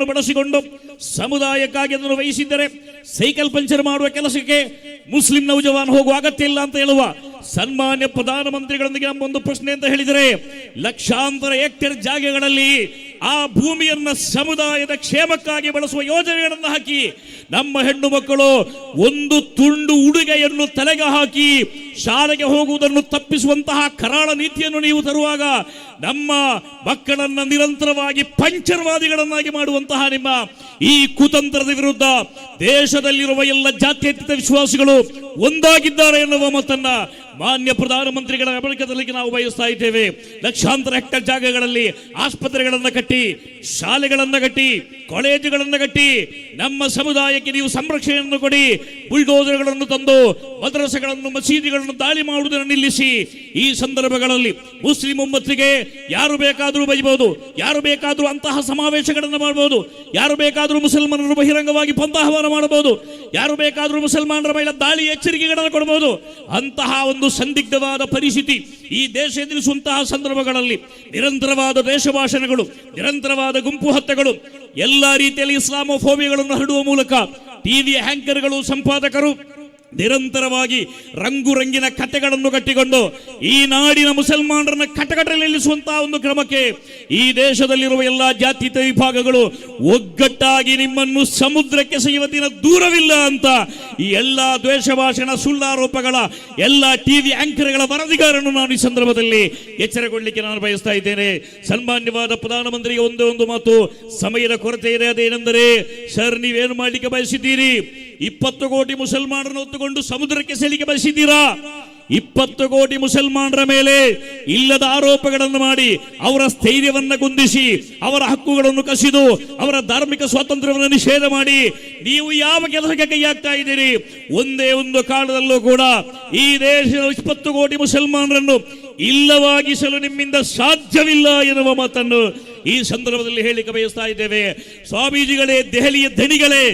ಶಾಲೆಗಳನ್ನು ಬಳಸಿಕೊಂಡು ಸಮುದಾಯಕ್ಕಾಗಿ ಅದನ್ನು ವಹಿಸಿದ್ದರೆ ಸೈಕಲ್ ಪಂಚರ್ ಮಾಡುವ ಕೆಲಸಕ್ಕೆ ಮುಸ್ಲಿಂ ನೌಜವಾನ್ ಹೋಗುವ ಅಗತ್ಯ ಇಲ್ಲ ಅಂತ ಹೇಳುವ ಸನ್ಮಾನ್ಯ ಪ್ರಧಾನಮಂತ್ರಿಗಳೊಂದಿಗೆ ನಮ್ಮ ಒಂದು ಪ್ರಶ್ನೆ ಅಂತ ಹೇಳಿದರೆ, ಲಕ್ಷಾಂತರ ಹೆಕ್ಟೇರ್ ಜಾಗಗಳಲ್ಲಿ ಆ ಭೂಮಿಯನ್ನ ಸಮುದಾಯದ ಕ್ಷೇಮಕ್ಕಾಗಿ ಬಳಸುವ ಯೋಜನೆಗಳನ್ನು ಹಾಕಿ ನಮ್ಮ ಹೆಣ್ಣು ಮಕ್ಕಳು ಒಂದು ತುಂಡು ಉಡುಗೆಯನ್ನು ತಲೆಗೆ ಹಾಕಿ ಶಾಲೆಗೆ ಹೋಗುವುದನ್ನು ತಪ್ಪಿಸುವಂತಹ ಕರಾಳ ನೀತಿಯನ್ನು ನೀವು ತರುವಾಗ ನಮ್ಮ ಮಕ್ಕಳನ್ನ ನಿರಂತರವಾಗಿ ಪಂಚರ್ವಾದಿಗಳನ್ನಾಗಿ ಮಾಡುವಂತಹ ನಿಮ್ಮ ಈ ಕುತಂತ್ರದ ವಿರುದ್ಧ ದೇಶದಲ್ಲಿರುವ ಎಲ್ಲ ಜಾತ್ಯತೀತ ವಿಶ್ವಾಸಿಗಳು ಒಂದಾಗಿದ್ದಾರೆ ಎನ್ನುವ ಮಾತನ್ನ ಮಾನ್ಯ ಪ್ರಧಾನಮಂತ್ರಿಗಳ ಗಮನದಲ್ಲಿ ನಾವು ಬಯಸ್ತಾ ಇದ್ದೇವೆ. ಲಕ್ಷಾಂತರ ಹೆಕ್ಟೇರ್ ಜಾಗಗಳಲ್ಲಿ ಆಸ್ಪತ್ರೆಗಳನ್ನು ಕಟ್ಟಿ, ಶಾಲೆಗಳನ್ನು ಕಟ್ಟಿ, ಕಾಲೇಜುಗಳನ್ನು ಕಟ್ಟಿ ನಮ್ಮ ಸಮುದಾಯಕ್ಕೆ ನೀವು ಸಂರಕ್ಷಣೆಯನ್ನು ಕೊಡಿ. ಬುಲ್ಡೋಸರ್ಗಳನ್ನು ತಂದು ಮದ್ರಸೆಗಳನ್ನು, ಮಸೀದಿಗಳನ್ನು ದಾಳಿ ಮಾಡುವುದನ್ನು ನಿಲ್ಲಿಸಿ. ಈ ಸಂದರ್ಭಗಳಲ್ಲಿ ಮುಸ್ಲಿಂ ಉಮ್ಮತ್ತಿಗೆ ಯಾರು ಬೇಕಾದರೂ ಬೈಬಹುದು, ಯಾರು ಬೇಕಾದರೂ ಅಂತಹ ಸಮಾವೇಶಗಳನ್ನು ಮಾಡಬಹುದು, ಯಾರು ಬೇಕಾದರೂ ಮುಸಲ್ಮಾನರು ಬಹಿರಂಗವಾಗಿ ಪಂಥಾಹ್ವಾನ ಮಾಡಬಹುದು, ಯಾರು ಬೇಕಾದರೂ ಮುಸಲ್ಮಾನರ ಮೇಲೆ ದಾಳಿ ಎಚ್ಚರಿಕೆಗಳನ್ನು ಕೊಡಬಹುದು. ಅಂತಹ ಒಂದು ಸಂದಿಗ್ಧವಾದ ಪರಿಸ್ಥಿತಿ ಈ ದೇಶ ಎದುರಿಸುವಂತಹ ಸಂದರ್ಭಗಳಲ್ಲಿ ನಿರಂತರವಾದ ದೇಶ ಭಾಷಣಗಳು, ನಿರಂತರವಾದ ಗುಂಪು ಹತ್ಯೆಗಳು, ಎಲ್ಲ ರೀತಿಯಲ್ಲಿ ಇಸ್ಲಾಮೋಫೋಬಿಯಾಗಳನ್ನು ಹರಡುವ ಮೂಲಕ ಟಿವಿ ಆಂಕರ್ಗಳು, ಸಂಪಾದಕರು ನಿರಂತರವಾಗಿ ರಂಗುರಂಗಿನ ಕಥೆಗಳನ್ನು ಕಟ್ಟಿಕೊಂಡು ಈ ನಾಡಿನ ಮುಸಲ್ಮಾನರನ್ನ ಕಟಕಟಲ್ಲಿ ನಿಲ್ಲಿಸುವಂತಹ ಒಂದು ಕ್ರಮಕ್ಕೆ ಈ ದೇಶದಲ್ಲಿರುವ ಎಲ್ಲ ಜಾತ್ಯತೀತ ವಿಭಾಗಗಳು ಒಗ್ಗಟ್ಟಾಗಿ ನಿಮ್ಮನ್ನು ಸಮುದ್ರಕ್ಕೆ ಸೆಳೆಯುವ ದಿನ ದೂರವಿಲ್ಲ ಅಂತ ಈ ಎಲ್ಲ ದ್ವೇಷ ಭಾಷಣ, ಸುಳ್ಳಾರೋಪಗಳ ಎಲ್ಲ ಟಿವಿ ಆಂಕರ್ಗಳ ವರದಿಗಾರನ್ನು ನಾನು ಈ ಸಂದರ್ಭದಲ್ಲಿ ಎಚ್ಚರಗೊಳ್ಳಲಿಕ್ಕೆ ನಾನು ಬಯಸ್ತಾ ಇದ್ದೇನೆ. ಸನ್ಮಾನ್ಯವಾದ ಪ್ರಧಾನಮಂತ್ರಿಗೆ ಒಂದೇ ಒಂದು ಮಾತು, ಸಮಯದ ಕೊರತೆ ಇದೆ. ಅದೇನೆಂದರೆ, ಸರ್, ನೀವೇನು ಮಾಡಲಿಕ್ಕೆ ಬಯಸಿದ್ದೀರಿ? 20 ಕೋಟಿ ಮುಸಲ್ಮಾನರನ್ನು ಹೊತ್ತುಕೊಂಡು ಸಮುದ್ರಕ್ಕೆ ಸೆಳೆಯಲಿಕ್ಕೆ ಬಯಸಿದ್ದೀರಾ? 20 ಕೋಟಿ ಮುಸಲ್ಮಾನರ ಮೇಲೆ ಇಲ್ಲದ ಆರೋಪಗಳನ್ನು ಮಾಡಿ ಅವರ ಸ್ಥೈರ್ಯವನ್ನು ಕುಂದಿಸಿ ಅವರ ಹಕ್ಕುಗಳನ್ನು ಕಸಿದು ಅವರ ಧಾರ್ಮಿಕ ಸ್ವಾತಂತ್ರ್ಯವನ್ನು ನಿಷೇಧ ಮಾಡಿ ನೀವು ಯಾವ ಕೆಲಸಕ್ಕೆ ಕೈ ಹಾಕ್ತಾ ಇದ್ದೀರಿ? ಒಂದೇ ಒಂದು ಕಾಲದಲ್ಲೂ ಕೂಡ ಈ ದೇಶದ 20 ಕೋಟಿ ಮುಸಲ್ಮಾನರನ್ನು ಇಲ್ಲವಾಗಿಸಲು ನಿಮ್ಮಿಂದ ಸಾಧ್ಯವಿಲ್ಲ ಎನ್ನುವ ಮಾತನ್ನು ಈ ಸಂದರ್ಭದಲ್ಲಿ ಹೇಳಿಕೆ ಬಯಸ್ತಾ ಇದ್ದೇವೆ. ಸ್ವಾಮೀಜಿಗಳೇ, ದೆಹಲಿಯ ಧಣಿಗಳೇ,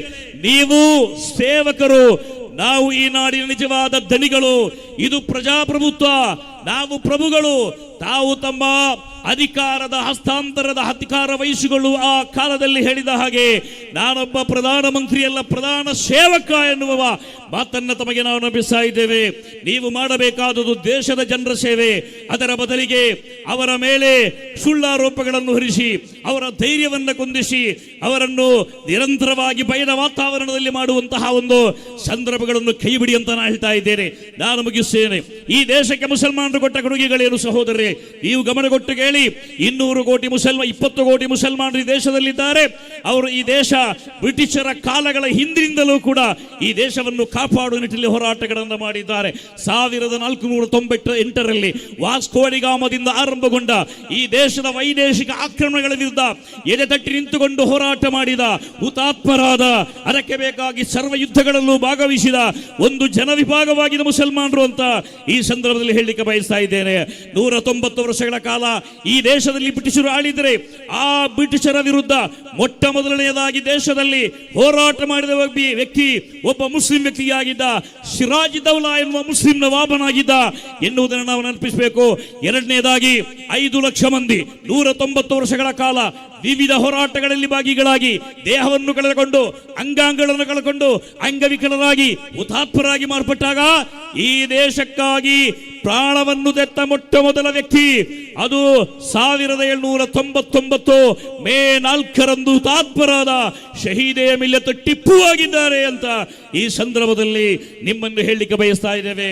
ನೀವು ಸೇವಕರು, ನಾವು ಈ ನಾಡಿನ ನಿಜವಾದ ಧಣಿಗಳು. ಇದು ಪ್ರಜಾಪ್ರಭುತ್ವ, ನಾವು ಪ್ರಭುಗಳು. ತಾವು ತಮ್ಮ ಅಧಿಕಾರದ ಹಸ್ತಾಂತರದ ಅಧಿಕಾರ ವಹಿಸಿಕೊಳ್ಳುವ ಆ ಕಾಲದಲ್ಲಿ ಹೇಳಿದ ಹಾಗೆ ನಾನೊಬ್ಬ ಪ್ರಧಾನಮಂತ್ರಿಯಲ್ಲ, ಪ್ರಧಾನ ಸೇವಕ ಎನ್ನುವ ಮಾತನ್ನು ತಮಗೆ ನಾವು ನಂಬಿಸ್ತಾ ಇದ್ದೇವೆ. ನೀವು ಮಾಡಬೇಕಾದುದು ದೇಶದ ಜನರ ಸೇವೆ. ಅದರ ಬದಲಿಗೆ ಅವರ ಮೇಲೆ ಸುಳ್ಳಾರೋಪಗಳನ್ನು ಹೊರಿಸಿ ಅವರ ಧೈರ್ಯವನ್ನು ಕುಂದಿಸಿ ಅವರನ್ನು ನಿರಂತರವಾಗಿ ಭಯದ ವಾತಾವರಣದಲ್ಲಿ ಮಾಡುವಂತಹ ಒಂದು ಸಂದರ್ಭಗಳನ್ನು ಕೈಬಿಡಿ ಅಂತ ನಾನು ಹೇಳ್ತಾ ಇದ್ದೇನೆ. ನಾನು ಮುಗಿಸ್ತೇನೆ. ಈ ದೇಶಕ್ಕೆ ಮುಸಲ್ಮಾನರು ಕೊಟ್ಟ ಕೊಡುಗೆಗಳೇನು ಸಹೋದರರೇ? ನೀವು ಗಮನಗೊಟ್ಟು ಕೇಳಿ. 200 ಕೋಟಿ 20 ಕೋಟಿ ಮುಸಲ್ಮಾನರು ಈ ದೇಶದಲ್ಲಿದ್ದಾರೆ. ಅವರು ಈ ದೇಶ ಬ್ರಿಟಿಷರ ಕಾಲಗಳ ಹಿಂದಿನಿಂದಲೂ ಕೂಡ ಈ ದೇಶವನ್ನು ಕಾಪಾಡುವ ನಿಟ್ಟಿನಲ್ಲಿ ಹೋರಾಟಗಳನ್ನು ಮಾಡಿದ್ದಾರೆ. 1498ರಲ್ಲಿ ವಾಸ್ಕೋಡಿಗಾಮದಿಂದ ಆರಂಭಗೊಂಡ ಈ ದೇಶದ ವೈದೇಶಿಕ ಆಕ್ರಮಣಗಳ ವಿರುದ್ಧ ಎದೆತಟ್ಟಿ ನಿಂತುಕೊಂಡು ಹೋರಾಟ ಮಾಡಿದ ಹುತಾತ್ಮರಾದ, ಅದಕ್ಕೆ ಬೇಕಾಗಿ ಸರ್ವ ಯುದ್ಧಗಳಲ್ಲೂ ಭಾಗವಹಿಸಿದ ಒಂದು ಜನವಿಭಾಗವಾಗಿದೆ ಮುಸಲ್ಮಾನರು ಅಂತ ಈ ಸಂದರ್ಭದಲ್ಲಿ ಹೇಳಲಿಕ್ಕೆ ಬಯಸ್ತಾ ಇದ್ದೇನೆ. 190 ವರ್ಷಗಳ ಕಾಲ ಈ ದೇಶದಲ್ಲಿ ಬ್ರಿಟಿಷರು ಆಳಿದರೆ ಆ ಬ್ರಿಟಿಷರ ವಿರುದ್ಧ ಮೊಟ್ಟ ಮೊದಲನೆಯದಾಗಿ ದೇಶದಲ್ಲಿ ಹೋರಾಟ ಮಾಡಿದ ವ್ಯಕ್ತಿ ಒಬ್ಬ ಮುಸ್ಲಿಂ ವ್ಯಕ್ತಿಯಾಗಿದ್ದ ಸಿರಾಜ್ ದೌಲಾ ಎನ್ನುವ ಮುಸ್ಲಿಂ ನವಾಬನಾಗಿದ್ದ ಎನ್ನುವುದನ್ನು ನಾವು ನೆನಪಿಸಬೇಕು. ಎರಡನೇದಾಗಿ 5 ಲಕ್ಷ ಮಂದಿ 190 ವರ್ಷಗಳ ಕಾಲ ವಿವಿಧ ಹೋರಾಟಗಳಲ್ಲಿ ಭಾಗಿಗಳಾಗಿ ದೇಹವನ್ನು ಕಳೆದುಕೊಂಡು ಅಂಗಾಂಗಗಳನ್ನು ಕಳೆದುಕೊಂಡು ಅಂಗವಿಕಲರಾಗಿ ಹುತಾತ್ಮರಾಗಿ ಮಾರ್ಪಟ್ಟಾಗ ಈ ದೇಶಕ್ಕಾಗಿ ಪ್ರಾಣವನ್ನು ತೆತ್ತ ಮೊಟ್ಟ ಮೊದಲ ವ್ಯಕ್ತಿ ಅದು 1799 ಮೇ 4ರಂದು ಹುತಾತ್ಮರಾದ ಶಹೀದೆ ಮಿಲ್ಲತ್ ಟಿಪ್ಪು ಆಗಿದ್ದಾರೆ ಅಂತ ಈ ಸಂದರ್ಭದಲ್ಲಿ ನಿಮ್ಮನ್ನು ಹೇಳಲಿಕ್ಕೆ ಬಯಸ್ತಾ ಇದ್ದೇವೆ.